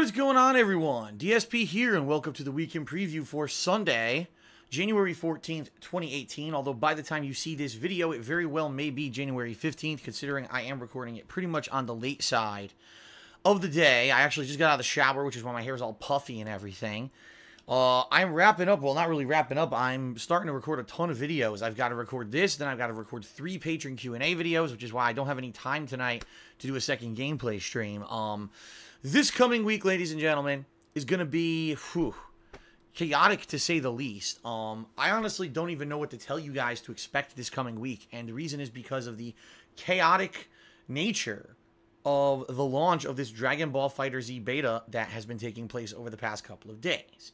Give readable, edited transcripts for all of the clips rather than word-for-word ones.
What is going on, everyone? DSP here, and welcome to the weekend preview for Sunday, January 14th, 2018. Although by the time you see this video, it very well may be January 15th, considering I am recording it pretty much on the late side of the day. I actually just got out of the shower, which is why my hair is all puffy and everything. I'm wrapping up. Well, not really wrapping up. I'm starting to record a ton of videos. I've got to record this, then I've got to record 3 patron Q&A videos, which is why I don't have any time tonight to do a second gameplay stream. This coming week, ladies and gentlemen, is going to be chaotic to say the least. I honestly don't even know what to tell you guys to expect this coming week, and the reason is because of the chaotic nature of the launch of this Dragon Ball FighterZ beta that has been taking place over the past couple of days.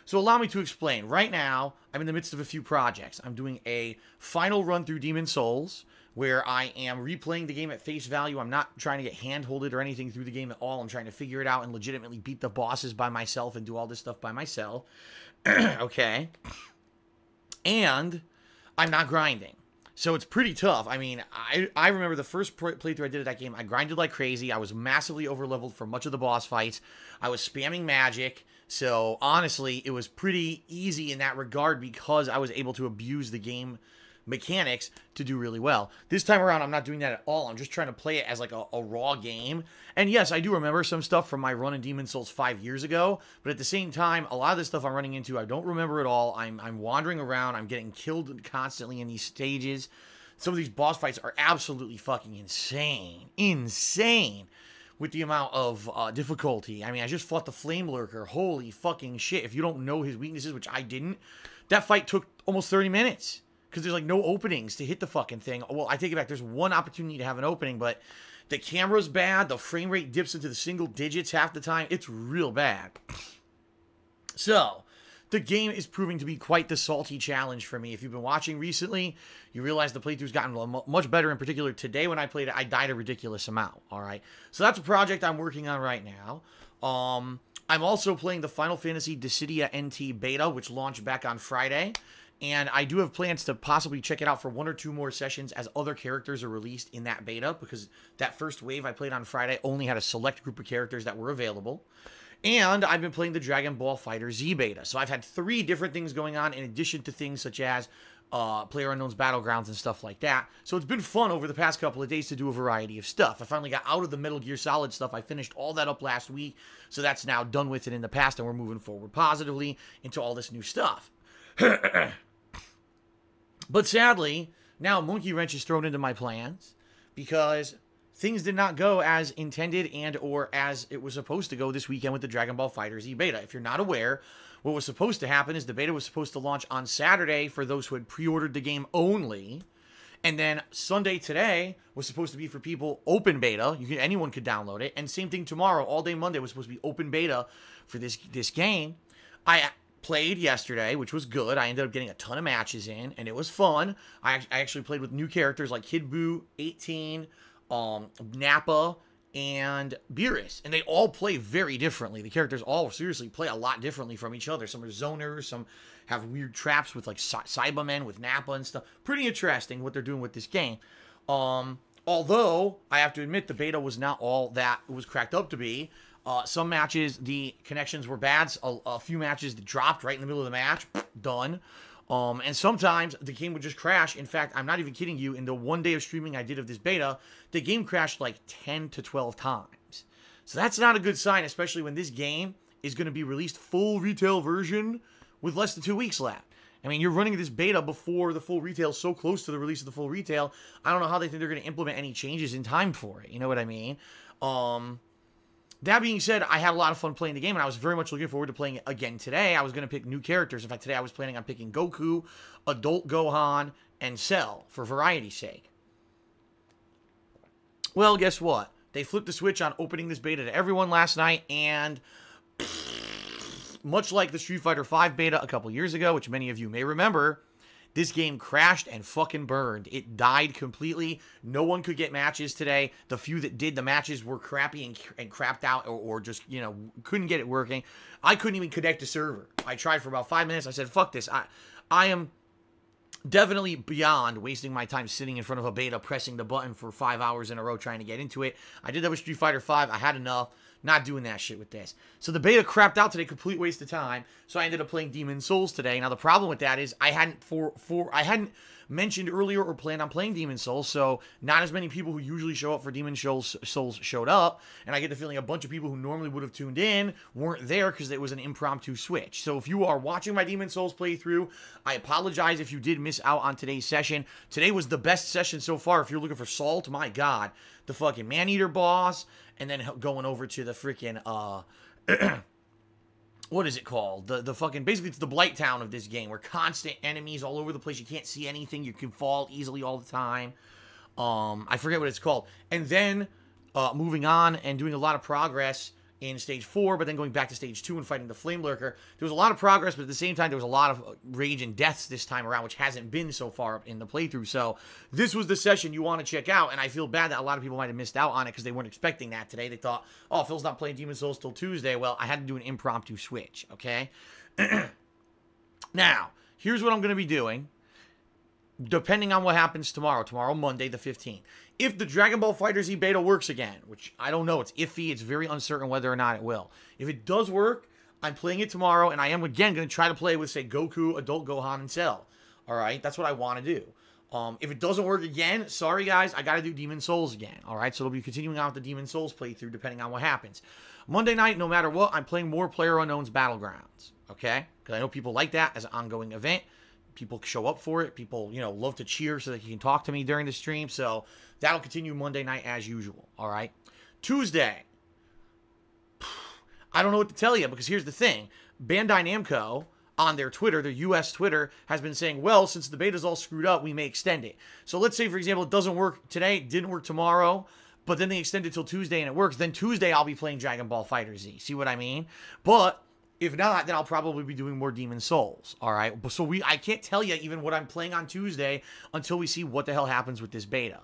So allow me to explain. Right now, I'm in the midst of a few projects. I'm doing a final run through Demon's Souls, where I am replaying the game at face value. I'm not trying to get hand-holded or anything through the game at all. I'm trying to figure it out and legitimately beat the bosses by myself and do all this stuff by myself. Okay. And I'm not grinding. So it's pretty tough. I mean, I remember the first playthrough I did of that game, I grinded like crazy. I was massively overleveled for much of the boss fights. I was spamming magic. So honestly, it was pretty easy in that regard because I was able to abuse the game mechanics to do really well. This time around, I'm not doing that at all. I'm just trying to play it as like a raw game. And yes, I do remember some stuff from my run in Demon's Souls 5 years ago, but at the same time, a lot of this stuff I'm running into, I don't remember at all. I'm wandering around. I'm getting killed constantly in these stages. Some of these boss fights are absolutely fucking insane. Insane with the amount of difficulty. I mean, I just fought the Flame Lurker. Holy fucking shit. If you don't know his weaknesses, which I didn't, that fight took almost 30 minutes. Because there's, like, no openings to hit the fucking thing. Well, I take it back. There's one opportunity to have an opening, but the camera's bad. The frame rate dips into the single digits half the time. It's real bad. So, the game is proving to be quite the salty challenge for me. If you've been watching recently, you realize the playthrough's gotten much better. In particular, today when I played it, I died a ridiculous amount. All right? So, that's a project I'm working on right now. I'm also playing the Final Fantasy Dissidia NT beta, which launched back on Friday. And I do have plans to possibly check it out for 1 or 2 more sessions as other characters are released in that beta, because that first wave I played on Friday only had a select group of characters that were available. And I've been playing the Dragon Ball FighterZ beta. So I've had 3 different things going on in addition to things such as PlayerUnknown's Battlegrounds and stuff like that. So it's been fun over the past couple of days to do a variety of stuff. I finally got out of the Metal Gear Solid stuff. I finished all that up last week. So that's now done with it in the past, and we're moving forward positively into all this new stuff. But sadly, now a monkey wrench is thrown into my plans because things did not go as intended and or as it was supposed to go this weekend with the Dragon Ball FighterZ beta. If you're not aware, what was supposed to happen is the beta was supposed to launch on Saturday for those who had pre-ordered the game only. And then Sunday today was supposed to be for people open beta. Anyone could download it. And same thing tomorrow. All day Monday was supposed to be open beta for this game. I played yesterday, which was good. I ended up getting a ton of matches in, and it was fun. I actually played with new characters like Kid Buu, 18, Nappa, and Beerus. And they all play very differently. The characters all seriously play a lot differently from each other. Some are zoners, some have weird traps with like Cybermen with Nappa and stuff. Pretty interesting what they're doing with this game. Although, I have to admit, the beta was not all that it was cracked up to be. Some matches, the connections were bad. A few matches dropped right in the middle of the match. Done. And sometimes the game would just crash. In fact, I'm not even kidding you. In the 1 day of streaming I did of this beta, the game crashed like 10 to 12 times. So that's not a good sign, especially when this game is going to be released full retail version with less than 2 weeks left. I mean, you're running this beta before the full retail, so close to the release of the full retail. I don't know how they think they're going to implement any changes in time for it. You know what I mean? That being said, I had a lot of fun playing the game, and I was very much looking forward to playing it again today. I was going to pick new characters. In fact, today I was planning on picking Goku, Adult Gohan, and Cell for variety's sake. Well, guess what? They flipped the switch on opening this beta to everyone last night, and much like the Street Fighter V beta a couple years ago, which many of you may remember, this game crashed and fucking burned. It died completely. No one could get matches today. The few that did, the matches were crappy and crapped out or just, you know, couldn't get it working. I couldn't even connect to server. I tried for about 5 minutes. I said, fuck this. I am definitely beyond wasting my time sitting in front of a beta pressing the button for 5 hours in a row trying to get into it. I did that with Street Fighter V. I had enough. Not doing that shit with this. So the beta crapped out today, complete waste of time. So I ended up playing Demon Souls today. Now the problem with that is I hadn't mentioned earlier or planned on playing Demon Souls, so not as many people who usually show up for Demon Souls showed up, and I get the feeling a bunch of people who normally would have tuned in weren't there because it was an impromptu switch. So if you are watching my Demon Souls playthrough, I apologize if you did miss out on today's session. Today was the best session so far. If you're looking for Salt, my god, the fucking Man-Eater boss, and then going over to the freaking, what is it called? The fucking, basically it's the Blight Town of this game, where constant enemies all over the place. You can't see anything. You can fall easily all the time. I forget what it's called. And then moving on and doing a lot of progress in Stage 4, but then going back to Stage 2 and fighting the Flame Lurker. There was a lot of progress, but at the same time, there was a lot of rage and deaths this time around, which hasn't been so far in the playthrough. So this was the session you want to check out, and I feel bad that a lot of people might have missed out on it because they weren't expecting that today. They thought, oh, Phil's not playing Demon Souls till Tuesday. Well, I had to do an impromptu switch, okay? Now, here's what I'm going to be doing, depending on what happens tomorrow, Monday the 15th. If the Dragon Ball FighterZ beta works again, which I don't know, it's iffy, it's very uncertain whether or not it will. If it does work, I'm playing it tomorrow, and I am, again, going to try to play with, say, Goku, Adult Gohan, and Cell. Alright, that's what I want to do. If it doesn't work again, sorry guys, I got to do Demon Souls again. Alright, so it'll be continuing on with the Demon Souls playthrough, depending on what happens. Monday night, no matter what, I'm playing more PlayerUnknown's Battlegrounds. Okay? Because I know people like that as an ongoing event. People show up for it. People, you know, love to cheer so that you can talk to me during the stream. So that'll continue Monday night as usual. All right. Tuesday. I don't know what to tell you because here's the thing. Bandai Namco on their Twitter, their US Twitter, has been saying, well, since the beta's all screwed up, we may extend it. So let's say, for example, it doesn't work today, didn't work tomorrow, but then they extend it till Tuesday and it works. Then Tuesday I'll be playing Dragon Ball FighterZ. See what I mean? But if not, then I'll probably be doing more Demon Souls, all right? So I can't tell you even what I'm playing on Tuesday until we see what the hell happens with this beta.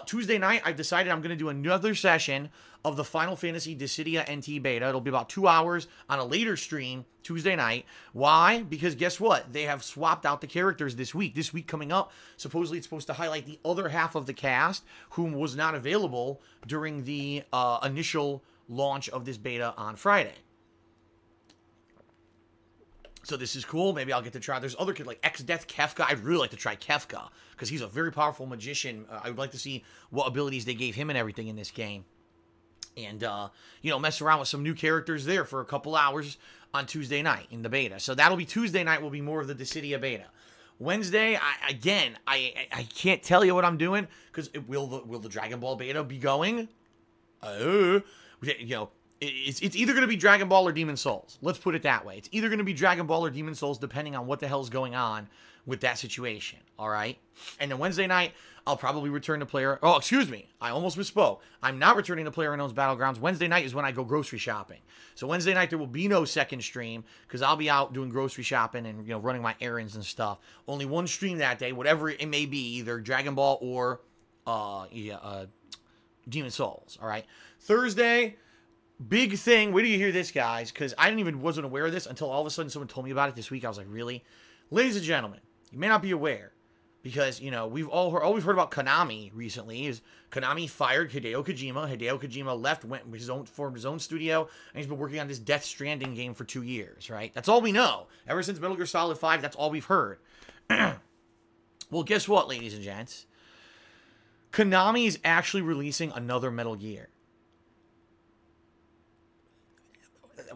Tuesday night, I've decided I'm going to do another session of the Final Fantasy Dissidia NT beta. It'll be about 2 hours on a later stream Tuesday night. Why? Because guess what? They have swapped out the characters this week. This week coming up, supposedly it's supposed to highlight the other half of the cast, whom was not available during the initial launch of this beta on Friday. So this is cool. Maybe I'll get to try. There's other kids like X-Death Kefka. I'd really like to try Kefka because he's a very powerful magician. I would like to see what abilities they gave him and everything in this game. And, you know, mess around with some new characters there for a couple hours on Tuesday night in the beta. So that'll be Tuesday night will be more of the Dissidia beta. Wednesday, I can't tell you what I'm doing because will the Dragon Ball beta be going? You know, it's either going to be Dragon Ball or Demon Souls. Let's put it that way. It's either going to be Dragon Ball or Demon Souls, depending on what the hell's going on with that situation. All right? And then Wednesday night, I'll probably return to Player... Oh, excuse me. I almost misspoke. I'm not returning to PlayerUnknown's Battlegrounds. Wednesday night is when I go grocery shopping. So Wednesday night, there will be no second stream, because I'll be out doing grocery shopping and, you know, running my errands and stuff. Only one stream that day, whatever it may be, either Dragon Ball or Demon Souls. All right? Thursday... Big thing. Wait till you hear this, guys, because I wasn't aware of this until all of a sudden someone told me about it this week. I was like, really? Ladies and gentlemen, you may not be aware because, you know, we've always heard about Konami recently. Is Konami fired Hideo Kojima. Hideo Kojima left, formed his own studio, and he's been working on this Death Stranding game for 2 years, right? That's all we know. Ever since Metal Gear Solid 5, that's all we've heard. Well, guess what, ladies and gents? Konami is actually releasing another Metal Gear.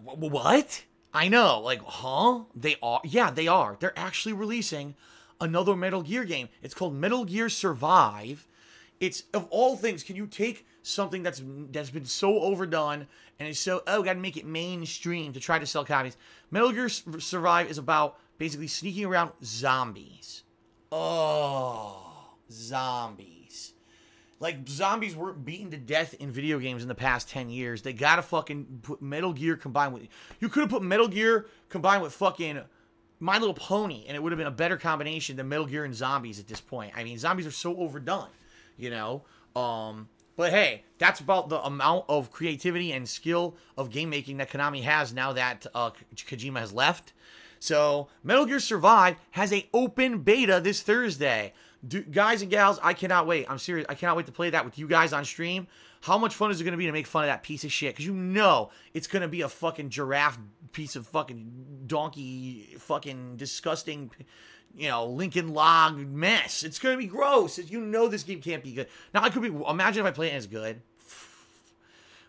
What? I know, like, huh? They are? Yeah, they are. They're actually releasing another Metal Gear game. It's called Metal Gear Survive. It's, of all things, can you take something that's been so overdone and is so, oh, gotta make it mainstream to try to sell copies. Metal Gear Survive is about basically sneaking around zombies. Oh, zombies. Like, zombies weren't beaten to death in video games in the past 10 years. They gotta fucking put Metal Gear combined with... You could have put Metal Gear combined with fucking My Little Pony, and it would have been a better combination than Metal Gear and zombies at this point. I mean, zombies are so overdone, you know? But hey, that's about the amount of creativity and skill of game making that Konami has now that Kojima has left. So, Metal Gear Survive has an open beta this Thursday. Guys and gals, I cannot wait. I'm serious. I cannot wait to play that with you guys on stream. How much fun is it going to be to make fun of that piece of shit? Because you know it's going to be a fucking giraffe piece of fucking donkey, fucking disgusting, you know, Lincoln Log mess. It's going to be gross. You know this game can't be good. Now, I could be, imagine if I play it and it's good.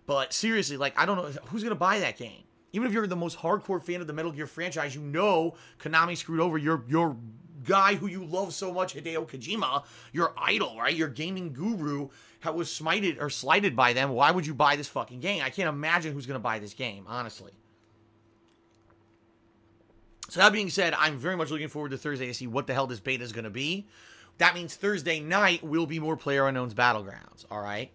But seriously, like, I don't know, who's going to buy that game? Even if you're the most hardcore fan of the Metal Gear franchise, you know Konami screwed over your guy who you love so much, Hideo Kojima, your idol, right? Your gaming guru was slighted by them. Why would you buy this fucking game? I can't imagine who's going to buy this game, honestly. So that being said, I'm very much looking forward to Thursday to see what the hell this beta is going to be. That means Thursday night will be more PlayerUnknown's Battlegrounds, all right?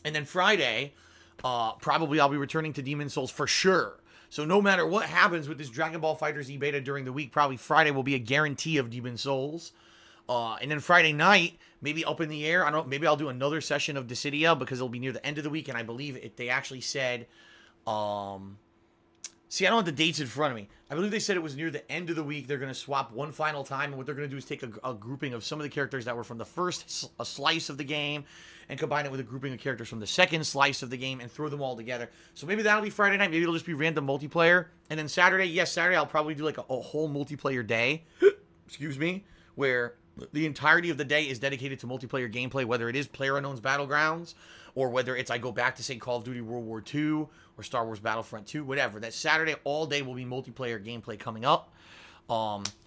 And then Friday, probably I'll be returning to Demon's Souls for sure. So no matter what happens with this Dragon Ball FighterZ beta during the week, probably Friday will be a guarantee of Demon's Souls. And then Friday night, maybe up in the air. I don't know, maybe I'll do another session of Dissidia because it'll be near the end of the week. And I believe they actually said, see, I don't have the dates in front of me. I believe they said it was near the end of the week. They're going to swap one final time. And what they're going to do is take a grouping of some of the characters that were from the first slice of the game and combine it with a grouping of characters from the second slice of the game and throw them all together. So maybe that'll be Friday night. Maybe it'll just be random multiplayer. And then Saturday, yes, Saturday I'll probably do like a whole multiplayer day. Excuse me. Where the entirety of the day is dedicated to multiplayer gameplay, whether it is PlayerUnknown's Battlegrounds or whether it's I go back to, say, Call of Duty World War II or Star Wars Battlefront 2, whatever. That Saturday all day will be multiplayer gameplay coming up.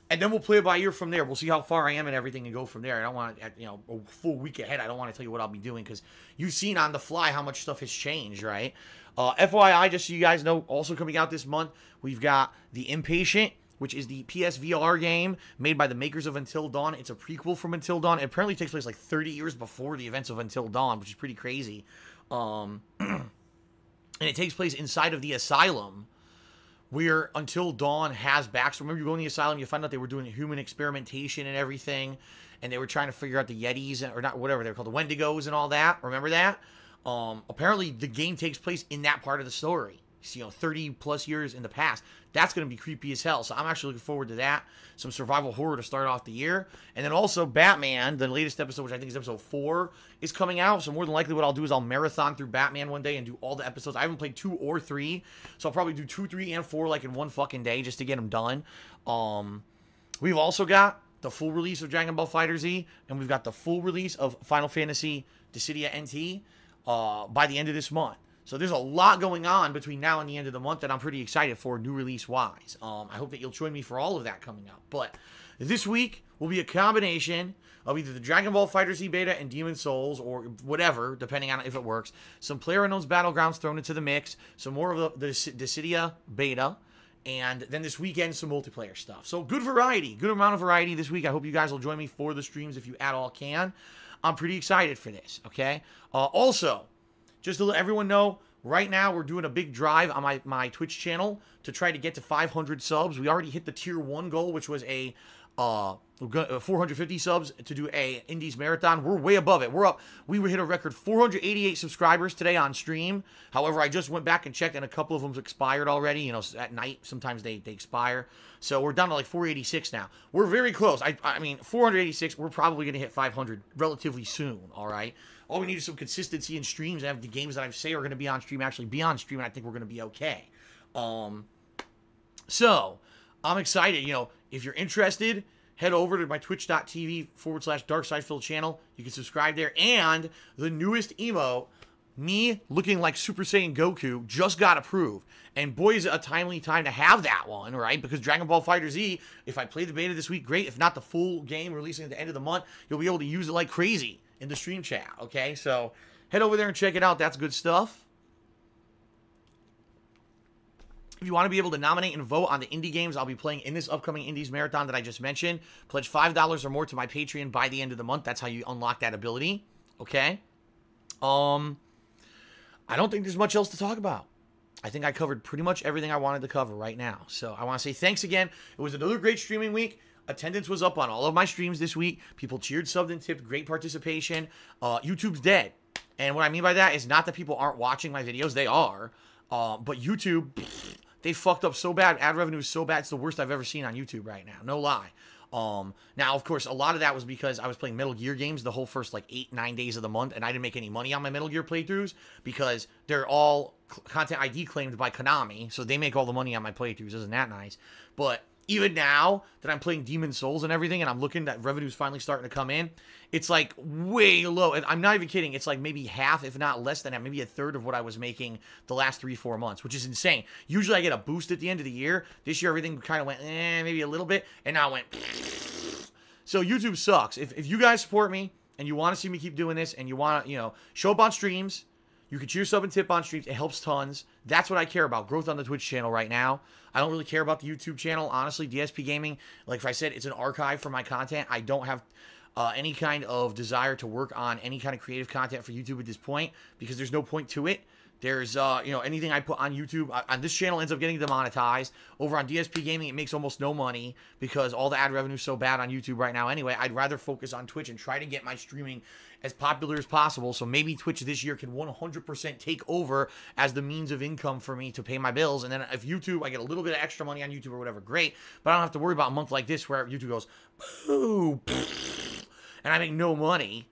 And then we'll play it by ear from there. We'll see how far I am and everything and go from there. I don't want to, you know, a full week ahead. I don't want to tell you what I'll be doing because you've seen on the fly how much stuff has changed, right? FYI, just so you guys know, also coming out this month, we've got The Impatient, which is the PSVR game made by the makers of Until Dawn. It's a prequel from Until Dawn. It apparently takes place like 30 years before the events of Until Dawn, which is pretty crazy. And it takes place inside of the asylum where Until Dawn has backstory. Remember, you go in the asylum, you find out they were doing human experimentation and everything, and they were trying to figure out the Yetis, or not, whatever they're called, the Wendigos and all that. Remember that? Apparently, the game takes place in that part of the story. You know, 30 plus years in the past. That's going to be creepy as hell. So I'm actually looking forward to that. Some survival horror to start off the year. And then also Batman, the latest episode, which I think is episode 4, is coming out. So more than likely what I'll do is I'll marathon through Batman one day and do all the episodes. I haven't played 2 or 3. So I'll probably do 2, 3, and 4 like in one fucking day just to get them done. We've also got the full release of Dragon Ball FighterZ. And we've got the full release of Final Fantasy Dissidia NT by the end of this month. So there's a lot going on between now and the end of the month that I'm pretty excited for, new release-wise. I hope that you'll join me for all of that coming up. But this week will be a combination of either the Dragon Ball FighterZ beta and Demon's Souls, or whatever, depending on if it works. Some PlayerUnknown's Battlegrounds thrown into the mix. Some more of the Dissidia beta. And then this weekend, some multiplayer stuff. So good variety. Good amount of variety this week. I hope you guys will join me for the streams if you at all can. I'm pretty excited for this, okay? Also, just to let everyone know, right now we're doing a big drive on my Twitch channel to try to get to 500 subs. We already hit the tier 1 goal, which was a 450 subs to do a Indies Marathon. We're way above it. We're up. We hit a record 488 subscribers today on stream. However, I just went back and checked, and a couple of them expired already. You know, at night, sometimes they expire. So we're down to like 486 now. We're very close. I mean, 486, we're probably going to hit 500 relatively soon, all right? All we need is some consistency in streams and have the games that I say are going to be on stream actually be on stream, and I think we're going to be okay. So, I'm excited. You know, if you're interested, head over to my twitch.tv/DarkSidePhil channel. You can subscribe there. And the newest emote, me looking like Super Saiyan Goku, just got approved. And boy, is it a timely time to have that one, right? Because Dragon Ball FighterZ, if I play the beta this week, great. If not, the full game releasing at the end of the month, you'll be able to use it like crazy in the stream chat, okay? So head over there and check it out. That's good stuff. If you want to be able to nominate and vote on the indie games I'll be playing in this upcoming Indies Marathon that I just mentioned, pledge $5 or more to my Patreon by the end of the month. That's how you unlock that ability, okay? I don't think there's much else to talk about. I think I covered pretty much everything I wanted to cover right now. So I want to say thanks again. It was another great streaming week. Attendance was up on all of my streams this week. People cheered, subbed, and tipped. Great participation. YouTube's dead. And what I mean by that is not that people aren't watching my videos. They are. But YouTube, they fucked up so bad. Ad revenue is so bad. It's the worst I've ever seen on YouTube right now. No lie. Now, of course, a lot of that was because I was playing Metal Gear games the whole first, like, 8-9 days of the month, and I didn't make any money on my Metal Gear playthroughs because they're all content ID claimed by Konami, so they make all the money on my playthroughs. Isn't that nice? But even now that I'm playing Demon Souls and everything, and I'm looking that revenue's finally starting to come in, it's, like, way low. And I'm not even kidding. It's, like, maybe half, if not less than that, maybe a third of what I was making the last 3-4 months, which is insane. Usually I get a boost at the end of the year. This year, everything kind of went, maybe a little bit, and now it went, so YouTube sucks. If you guys support me, and you want to see me keep doing this, and you want to, you know, show up on streams, you can cheer, sub, and tip on streams. It helps tons. That's what I care about. Growth on the Twitch channel right now. I don't really care about the YouTube channel. Honestly, DSP Gaming, like if I said, it's an archive for my content. I don't have any kind of desire to work on any kind of creative content for YouTube at this point because there's no point to it. There's, you know, anything I put on YouTube, on this channel ends up getting demonetized. Over on DSP Gaming, it makes almost no money because all the ad revenue is so bad on YouTube right now anyway. I'd rather focus on Twitch and try to get my streaming as popular as possible. So maybe Twitch this year can 100% take over as the means of income for me to pay my bills. And then if YouTube, I get a little bit of extra money on YouTube or whatever, great. But I don't have to worry about a month like this where YouTube goes, boo, and I make no money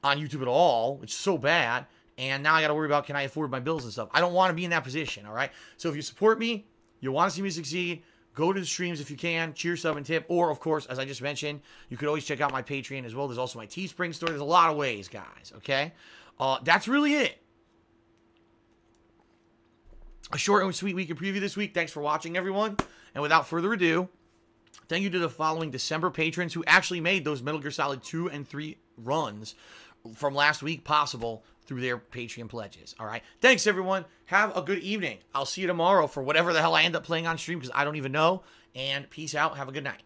on YouTube at all. It's so bad. And now I got to worry about, can I afford my bills and stuff? I don't want to be in that position, all right? So if you support me, you want to see me succeed, go to the streams if you can, cheer, sub, and tip. Or, of course, as I just mentioned, you could always check out my Patreon as well. There's also my Teespring store. There's a lot of ways, guys, okay? That's really it. A short and sweet weekend preview this week. Thanks for watching, everyone. And without further ado, thank you to the following December patrons who actually made those Metal Gear Solid 2 and 3 runs from last week possible through their Patreon pledges. All right. Thanks, everyone. Have a good evening. I'll see you tomorrow for whatever the hell I end up playing on stream because I don't even know. And peace out. Have a good night.